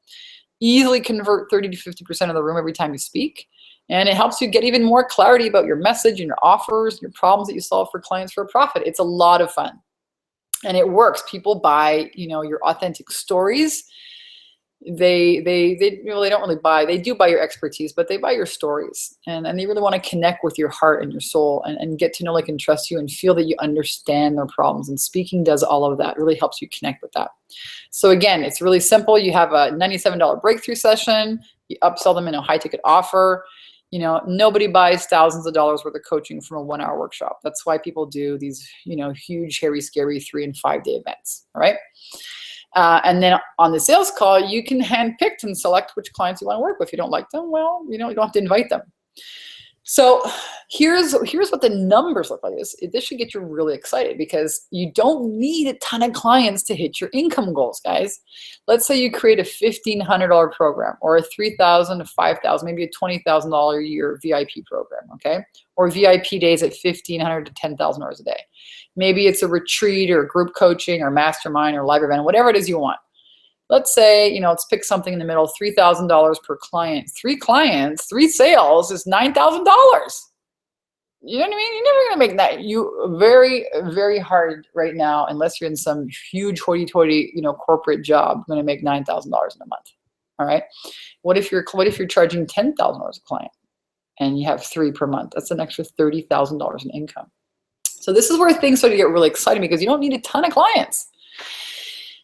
Easily convert 30 to 50% of the room every time you speak. And it helps you get even more clarity about your message and your offers, your problems that you solve for clients for a profit. It's a lot of fun. And it works. People buy, your authentic stories. They don't really buy, they do buy your expertise, but they buy your stories. And they really want to connect with your heart and your soul and get to know, like, and trust you and feel that you understand their problems. And speaking does all of that. It really helps you connect with that. So again, it's really simple. You have a $97 breakthrough session. You upsell them in a high ticket offer. Nobody buys thousands of dollars worth of coaching from a 1 hour workshop. That's why people do these, huge, hairy, scary 3 and 5 day events. All right. And then on the sales call, you can handpick and select which clients you want to work with. If you don't like them, well, you don't have to invite them. So here's what the numbers look like. This should get you really excited because you don't need a ton of clients to hit your income goals, guys. Let's say you create a $1,500 program or a $3,000 to $5,000, maybe a $20,000 a year VIP program, okay? Or VIP days at $1,500 to $10,000 a day. Maybe it's a retreat or group coaching or mastermind or live event, whatever it is you want. Let's say, let's pick something in the middle, $3,000 per client. 3 clients, 3 sales is $9,000. You know what I mean? You're never going to make that. You very, very hard right now, unless you're in some huge hoity-toity, corporate job, going to make $9,000 in a month. All right. What if you're charging $10,000 a client and you have 3 per month? That's an extra $30,000 in income. So this is where things start to get really exciting because you don't need a ton of clients.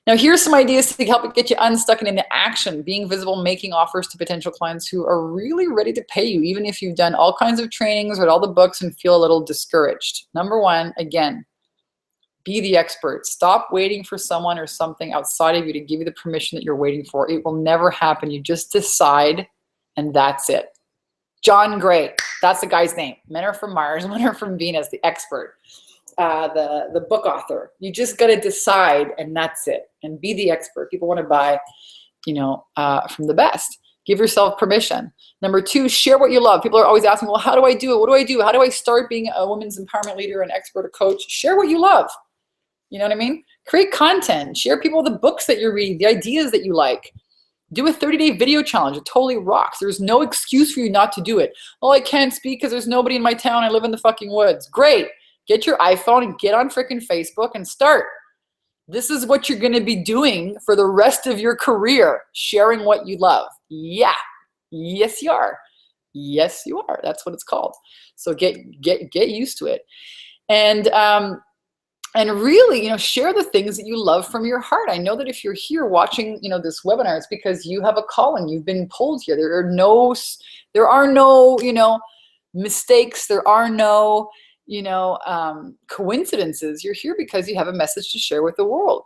Now, here's some ideas to help get you unstuck and into action, being visible, making offers to potential clients who are really ready to pay you, even if you've done all kinds of trainings, read all the books, and feel a little discouraged. Number 1, again, be the expert. Stop waiting for someone or something outside of you to give you the permission that you're waiting for. It will never happen. You just decide, and that's it. John Gray, that's the guy's name. Men are from Mars, women are from Venus, the expert. The book author. You just got to decide, and that's it. And be the expert. People want to buy, from the best. Give yourself permission. Number 2, share what you love. People are always asking, well, how do I do it? What do I do? How do I start being a women's empowerment leader, an expert, a coach? Share what you love. You know what I mean? Create content, share people the books that you read, the ideas that you like. Do a 30-day video challenge. It totally rocks. There's no excuse for you not to do it. Oh, I can't speak because there's nobody in my town. I live in the fucking woods. Great. Get your iPhone and get on freaking Facebook and start. This is what you're going to be doing for the rest of your career, sharing what you love. Yeah. Yes, you are. Yes, you are. That's what it's called. So get used to it. And really, share the things that you love from your heart. I know that if you're here watching, this webinar, it's because you have a calling. You've been pulled here. There are no mistakes. There are no, coincidences. You're here because you have a message to share with the world.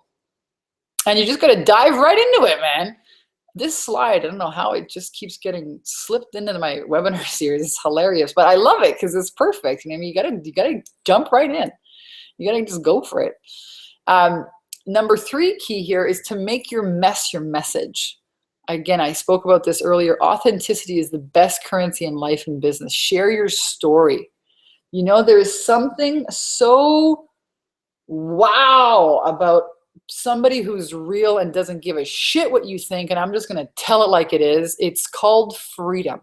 And you just got to dive right into it, man. This slide, I don't know how it just keeps getting slipped into my webinar series. It's hilarious, but I love it because it's perfect. You gotta jump right in. You gotta just go for it. Number 3 key here is to make your mess your message. Again, I spoke about this earlier. Authenticity is the best currency in life and business. Share your story. There is something so wow about somebody who's real and doesn't give a shit what you think, and I'm just going to tell it like it is. It's called freedom.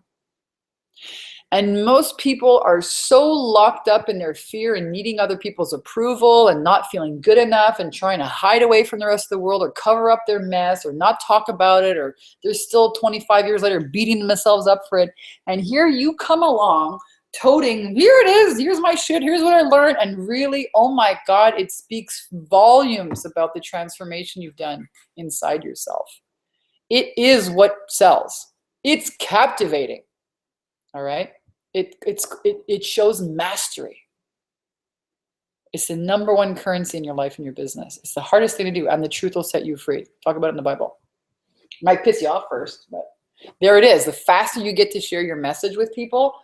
And most people are so locked up in their fear and needing other people's approval and not feeling good enough and trying to hide away from the rest of the world or cover up their mess or not talk about it, or they're still 25 years later beating themselves up for it. And here you come along toting, here it is, here's my shit, here's what I learned. And really, oh my God, it speaks volumes about the transformation you've done inside yourself. It is what sells. It's captivating. All right. It shows mastery. It's the number 1 currency in your life and your business. It's the hardest thing to do, and the truth will set you free. Talk about it in the Bible. It might piss you off first, but there it is. The faster you get to share your message with people,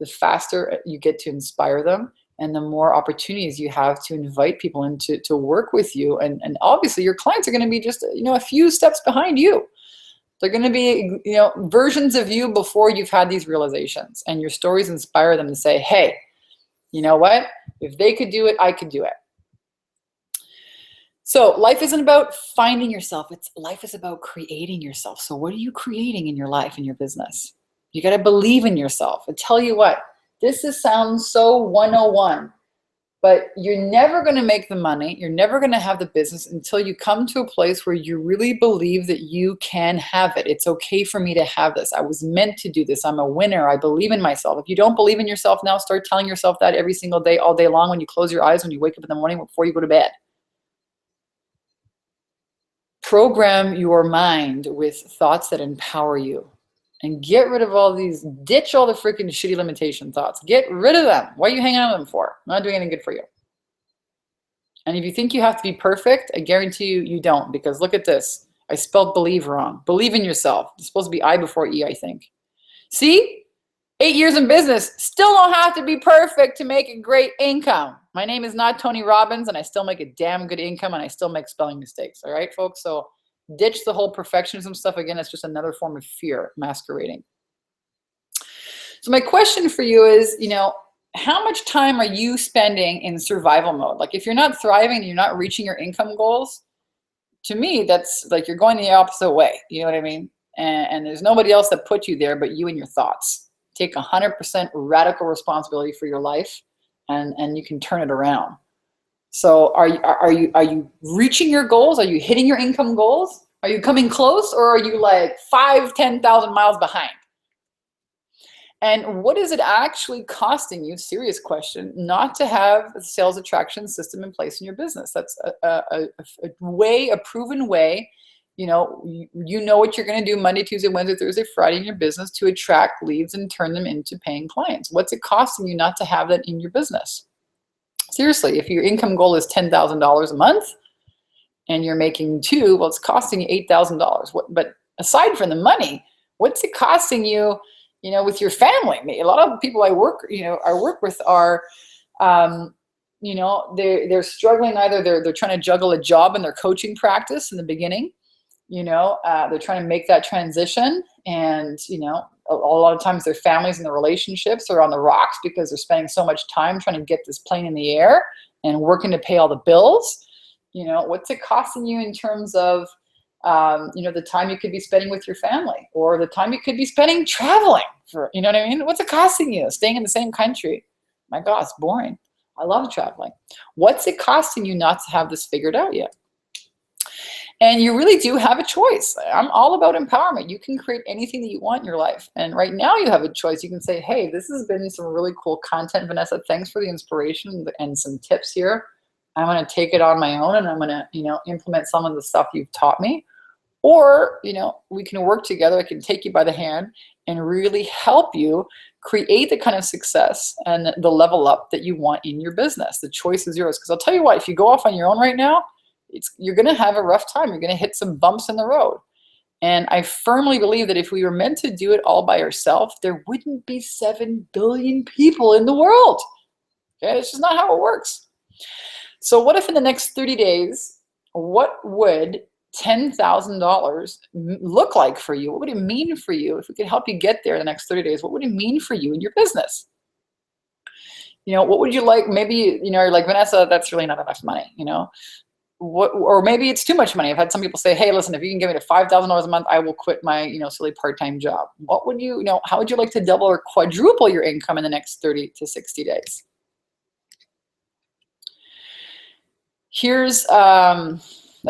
the faster you get to inspire them, and the more opportunities you have to invite people in to work with you. And obviously your clients are going to be just a few steps behind you. They're going to be versions of you before you've had these realizations, and your stories inspire them to say, hey, you know what? If they could do it, I could do it. So life isn't about finding yourself. Life is about creating yourself. So what are you creating in your life and your business? You got to believe in yourself. I tell you what, sounds so 101, but you're never going to make the money. You're never going to have the business until you come to a place where you really believe that you can have it. It's okay for me to have this. I was meant to do this. I'm a winner. I believe in myself. If you don't believe in yourself now, start telling yourself that every single day, all day long, when you close your eyes, when you wake up in the morning, before you go to bed. Program your mind with thoughts that empower you. And get rid of ditch all the freaking shitty limitation thoughts. Get rid of them. What are you hanging on them for? Not doing anything good for you. And if you think you have to be perfect, I guarantee you don't, because look at this. I spelled believe wrong. Believe in yourself. It's supposed to be I before E, I think. See? 8 years in business. Still don't have to be perfect to make a great income. My name is not Tony Robbins, and I still make a damn good income, and I still make spelling mistakes. All right, folks? So ditch the whole perfectionism stuff. Again, it's just another form of fear masquerading. So my question for you is, how much time are you spending in survival mode? Like, if you're not thriving and you're not reaching your income goals, to me, that's like you're going the opposite way. You know what I mean? And there's nobody else that put you there but you and your thoughts. Take 100% radical responsibility for your life, and you can turn it around. So are you reaching your goals? Are you hitting your income goals? Are you coming close, or are you like 10,000 miles behind? And what is it actually costing you, serious question, not to have a sales attraction system in place in your business? That's a proven way. You know what you're going to do Monday, Tuesday, Wednesday, Thursday, Friday in your business to attract leads and turn them into paying clients. What's it costing you not to have that in your business? Seriously, if your income goal is $10,000 a month and you're making $2,000, well, it's costing you $8,000. But aside from the money, what's it costing you, with your family? A lot of people I work with are, they're struggling. Either they're trying to juggle a job and their coaching practice in the beginning. They're trying to make that transition, and a lot of times their families and their relationships are on the rocks because they're spending so much time trying to get this plane in the air and working to pay all the bills. What's it costing you in terms of, the time you could be spending with your family, or the time you could be spending traveling for, you know what I mean? What's it costing you? Staying in the same country. My God, it's boring. I love traveling. What's it costing you not to have this figured out yet? And you really do have a choice. I'm all about empowerment. You can create anything that you want in your life. And right now you have a choice. You can say, hey, this has been some really cool content, Vanessa. Thanks for the inspiration and some tips here. I'm going to take it on my own, and I'm going to, implement some of the stuff you've taught me. Or, we can work together. I can take you by the hand and really help you create the kind of success and the level up that you want in your business. The choice is yours. Because I'll tell you what, if you go off on your own right now, you're going to have a rough time. You're going to hit some bumps in the road. And I firmly believe that if we were meant to do it all by ourselves, there wouldn't be 7 billion people in the world. Okay, it's just not how it works. So what if in the next 30 days, what would $10,000 look like for you? What would it mean for you if we could help you get there in the next 30 days? What would it mean for you in your business? What would you like? Maybe, you're like, Vanessa, that's really not enough money, or maybe it's too much money. I've had some people say, hey, listen, if you can give me to $5,000 a month, I will quit my, silly part-time job. What would how would you like to double or quadruple your income in the next 30 to 60 days? Here's a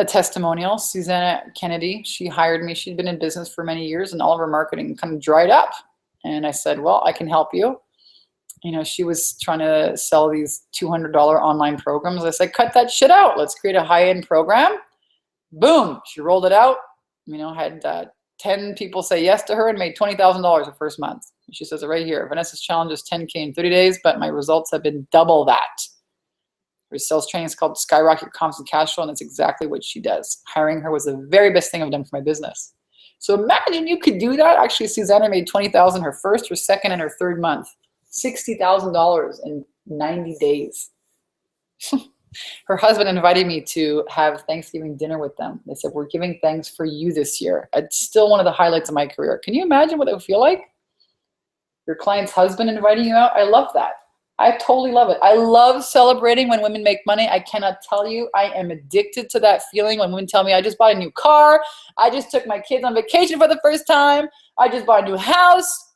testimonial. Susanna Kennedy, she hired me. She'd been in business for many years, and all of her marketing kind of dried up. And I said, well, I can help you. She was trying to sell these $200 online programs. I said, cut that shit out. Let's create a high-end program. Boom. She rolled it out, had 10 people say yes to her and made $20,000 the first month. She says it right here. Vanessa's challenge is 10K in 30 days, but my results have been double that. Her sales training is called Skyrocket Your Confidence and Cash Flow, and that's exactly what she does. Hiring her was the very best thing I've done for my business. So imagine you could do that. Actually, Susanna made $20,000 her first, her second, and her third month. $60,000 in 90 days. Her husband invited me to have Thanksgiving dinner with them. They said, we're giving thanks for you this year. It's still one of the highlights of my career. Can you imagine what it would feel like? Your client's husband inviting you out? I love that. I totally love it. I love celebrating when women make money. I cannot tell you, I am addicted to that feeling when women tell me, I just bought a new car. I just took my kids on vacation for the first time. I just bought a new house.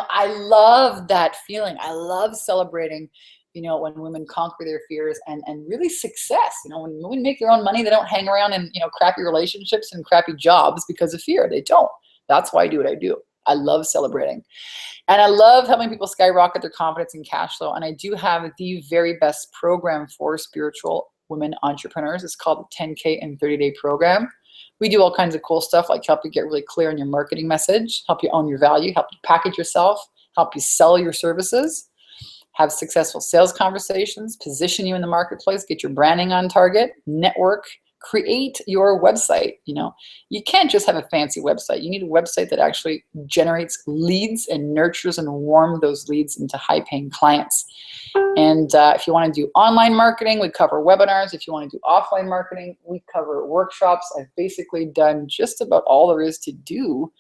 I love that feeling. I love celebrating, when women conquer their fears and really success. When women make their own money, they don't hang around in, crappy relationships and crappy jobs because of fear. They don't. That's why I do what I do. I love celebrating. And I love helping people skyrocket their confidence and cash flow. And I do have the very best program for spiritual women entrepreneurs. It's called the 10K in 30-day program. We do all kinds of cool stuff, like help you get really clear on your marketing message, help you own your value, help you package yourself, help you sell your services, have successful sales conversations, position you in the marketplace, get your branding on target, network, create your website. You can't just have a fancy website. You need a website that actually generates leads and nurtures and warms those leads into high-paying clients. And if you want to do online marketing, we cover webinars. If you want to do offline marketing, we cover workshops. I've basically done just about all there is to do,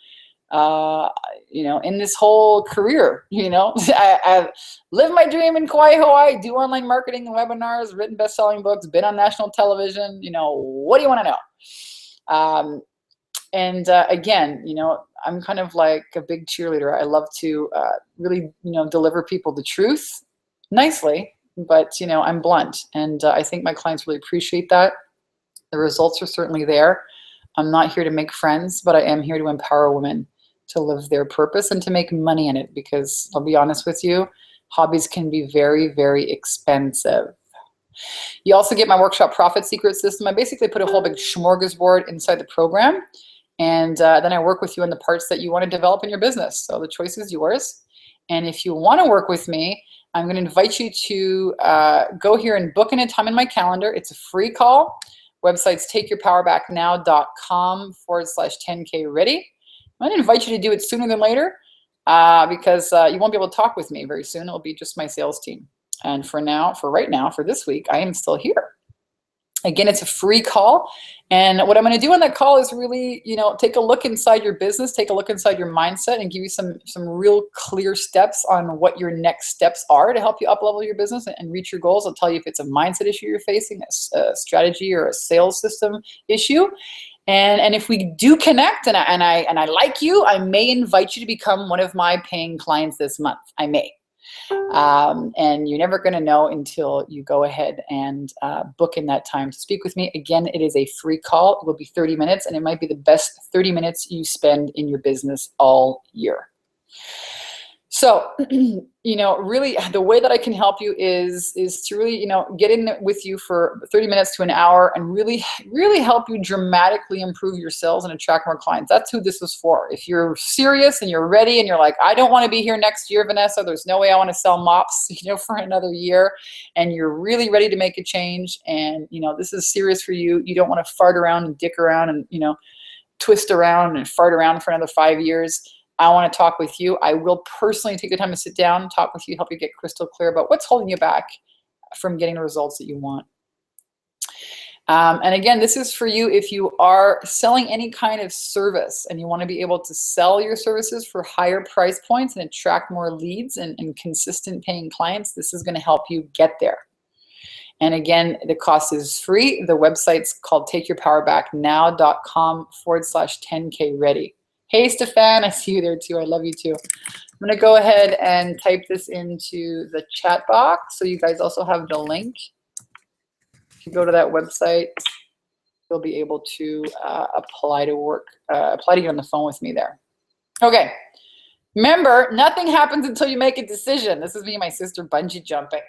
in this whole career. I've lived my dream in Kauai, Hawaii, do online marketing and webinars, written best-selling books, been on national television. What do you want to know? Again, I'm kind of like a big cheerleader. I love to really, deliver people the truth nicely, but I'm blunt, and I think my clients really appreciate that. The results are certainly there. I'm not here to make friends, but I am here to empower women to live their purpose and to make money in it, because I'll be honest with you, hobbies can be very, very expensive. You also get my workshop Profit Secret System. I basically put a whole big smorgasbord inside the program, and then I work with you on the parts that you want to develop in your business. So the choice is yours. And if you want to work with me, I'm going to invite you to go here and book in a time in my calendar. It's a free call. Website's takeyourpowerbacknow.com/10K ready. I'm going to invite you to do it sooner than later because you won't be able to talk with me very soon. It'll be just my sales team. And for right now, for this week, I am still here. Again, it's a free call. And what I'm going to do on that call is really, take a look inside your business, take a look inside your mindset, and give you some real clear steps on what your next steps are to help you up-level your business and reach your goals. I'll tell you if it's a mindset issue you're facing, a strategy or a sales system issue. And if we do connect and I like you, I may invite you to become one of my paying clients this month. I may. And you're never going to know until you go ahead and book in that time to speak with me. Again, it is a free call. It will be 30 minutes, and it might be the best 30 minutes you spend in your business all year. So, really the way that I can help you is to really, get in with you for 30 minutes to an hour and really, really help you dramatically improve your sales and attract more clients. That's who this is for. If you're serious and you're ready and you're like, I don't want to be here next year, Vanessa, there's no way I want to sell mops, for another year, and you're really ready to make a change, and, this is serious for you. You don't want to fart around and dick around and, twist around and fart around for another 5 years. I want to talk with you. I will personally take the time to sit down, talk with you, help you get crystal clear about what's holding you back from getting the results that you want. And again, this is for you if you are selling any kind of service and you want to be able to sell your services for higher price points and attract more leads and consistent paying clients. This is going to help you get there. And again, the cost is free. The website's called takeyourpowerbacknow.com/10K ready. Hey, Stefan, I see you there too. I love you too. I'm going to go ahead and type this into the chat box so you guys also have the link. If you go to that website, you'll be able to apply to get on the phone with me there. Okay. Remember, nothing happens until you make a decision. This is me and my sister bungee jumping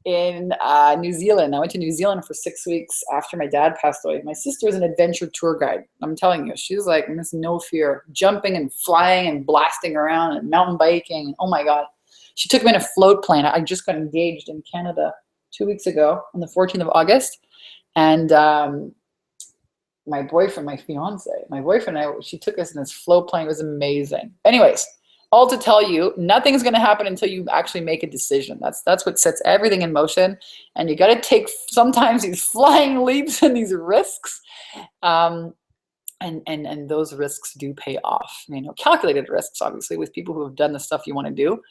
in New Zealand. I went to New Zealand for 6 weeks after my dad passed away. My sister is an adventure tour guide. I'm telling you, she's like, there's no fear, jumping and flying and blasting around and mountain biking. Oh my God. She took me in a float plane. I just got engaged in Canada 2 weeks ago on the 14th of August. And my boyfriend, my fiance, she took us in this float plane. It was amazing. Anyways, all to tell you, nothing's going to happen until you actually make a decision. That's what sets everything in motion. And you got to take sometimes these flying leaps and these risks. And those risks do pay off. Calculated risks, obviously, with people who have done the stuff you want to do.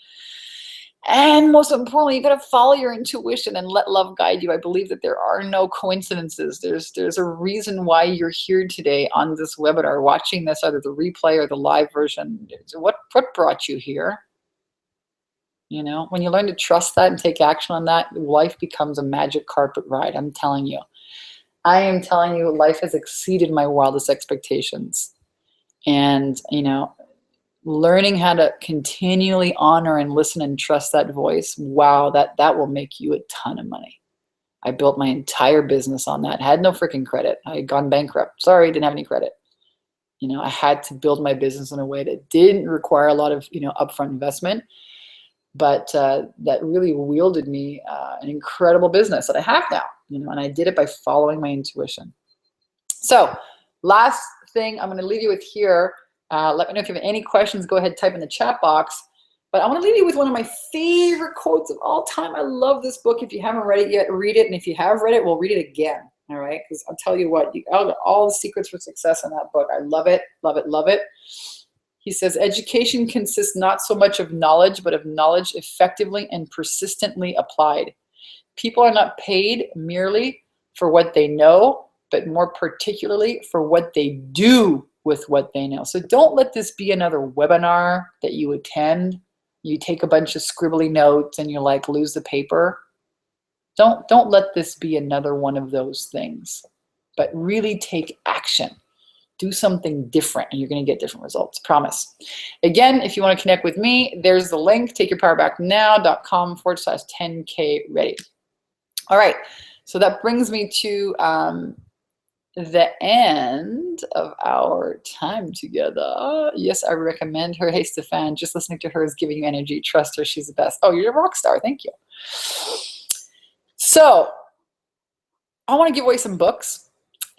And most importantly, you got to follow your intuition and let love guide you. I believe that there are no coincidences. There's a reason why you're here today on this webinar, watching this, either the replay or the live version. What brought you here? When you learn to trust that and take action on that, life becomes a magic carpet ride. I'm telling you. I am telling you, life has exceeded my wildest expectations. And, learning how to continually honor and listen and trust that voice, wow, that will make you a ton of money. I built my entire business on that. I had no freaking credit. I had gone bankrupt. Sorry, didn't have any credit. I had to build my business in a way that didn't require a lot of, upfront investment, but that really wielded me an incredible business that I have now, and I did it by following my intuition. So last thing I'm going to leave you with here. Let me know if you have any questions. Go ahead, type in the chat box. But I want to leave you with one of my favorite quotes of all time. I love this book. If you haven't read it yet, read it. And if you have read it, we'll read it again. All right? Because I'll tell you what, all the secrets for success in that book. I love it, love it, love it. He says, education consists not so much of knowledge, but of knowledge effectively and persistently applied. People are not paid merely for what they know, but more particularly for what they do with what they know. So don't let this be another webinar that you attend. You take a bunch of scribbly notes and you lose the paper. Don't let this be another one of those things, but really take action. Do something different and you're going to get different results. Promise. Again, if you want to connect with me, there's the link, takeyourpowerbacknow.com/10K ready. All right. So that brings me to the end of our time together. Yes, I recommend her. Hey, Stefan, just listening to her is giving you energy. Trust her. She's the best. Oh, you're a rock star. Thank you. So I want to give away some books.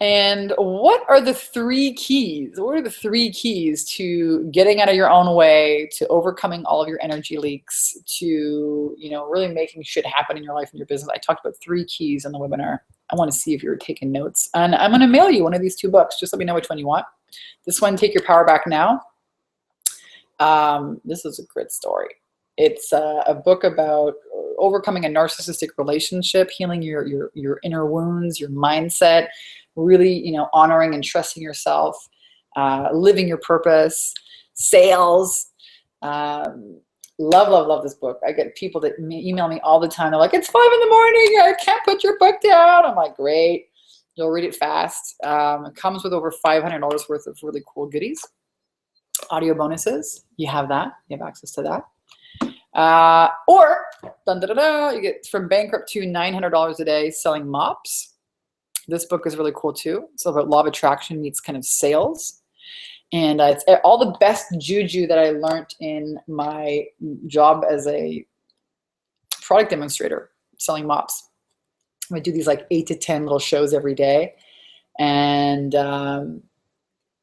And what are the 3 keys? What are the 3 keys to getting out of your own way, to overcoming all of your energy leaks, to, you know, really making shit happen in your life and your business? I talked about 3 keys in the webinar. I want to see if you're taking notes. And I'm going to mail you one of these 2 books. Just let me know which one you want. This one, Take Your Power Back Now. This is a great story. It's a book about overcoming a narcissistic relationship, healing your inner wounds, your mindset, really, you know, honoring and trusting yourself, living your purpose, sales. Love this book. I get people that email me all the time. They're like, it's 5 in the morning. I can't put your book down. I'm like, great. You'll read it fast. It comes with over $500 worth of really cool goodies. Audio bonuses. You have that. You have access to that. Or you get from bankrupt to $900 a day selling mops. This book is really cool too. It's about law of attraction meets kind of sales. And it's all the best juju that I learned in my job as a product demonstrator selling mops. I do these like 8 to 10 little shows every day. And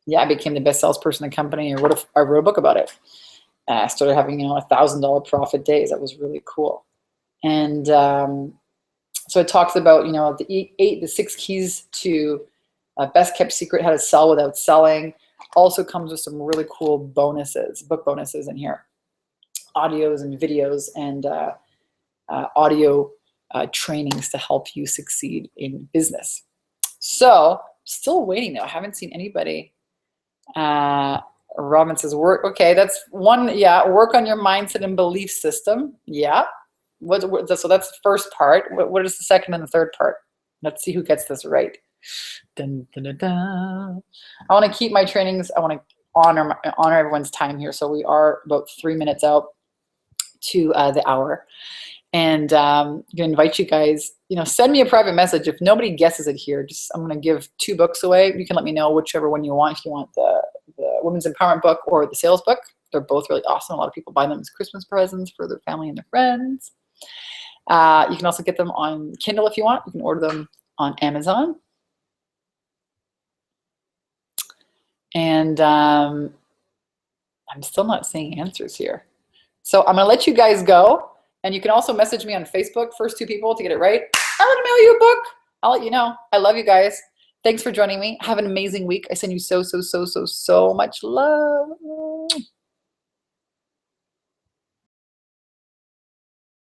yeah, I became the best salesperson in the company. I wrote a book about it. I started having, you know, $1,000 profit days. That was really cool. And so it talks about, you know, the 6 keys to best kept secret, how to sell without selling. Also comes with some really cool bonuses, book bonuses in here, audios and videos and audio trainings to help you succeed in business. So still waiting though. I haven't seen anybody. Robin says, work. Okay, that's one. Yeah, work on your mindset and belief system. Yeah. So that's the first part. What is the second and the third part? Let's see who gets this right. Dun, dun, dun, dun. I want to keep my trainings. I want to honor everyone's time here. So we are about 3 minutes out to the hour. And I'm going to invite you guys, you know, send me a private message. If nobody guesses it here, I'm going to give 2 books away. You can let me know whichever one you want. If you want the Women's Empowerment book or the sales book, they're both really awesome. A lot of people buy them as Christmas presents for their family and their friends. You can also get them on Kindle if you want. You can order them on Amazon. And I'm still not seeing answers here. So I'm going to let you guys go. And you can also message me on Facebook, first 2 people to get it right. I'm going to mail you a book. I'll let you know. I love you guys. Thanks for joining me. Have an amazing week. I send you so much love.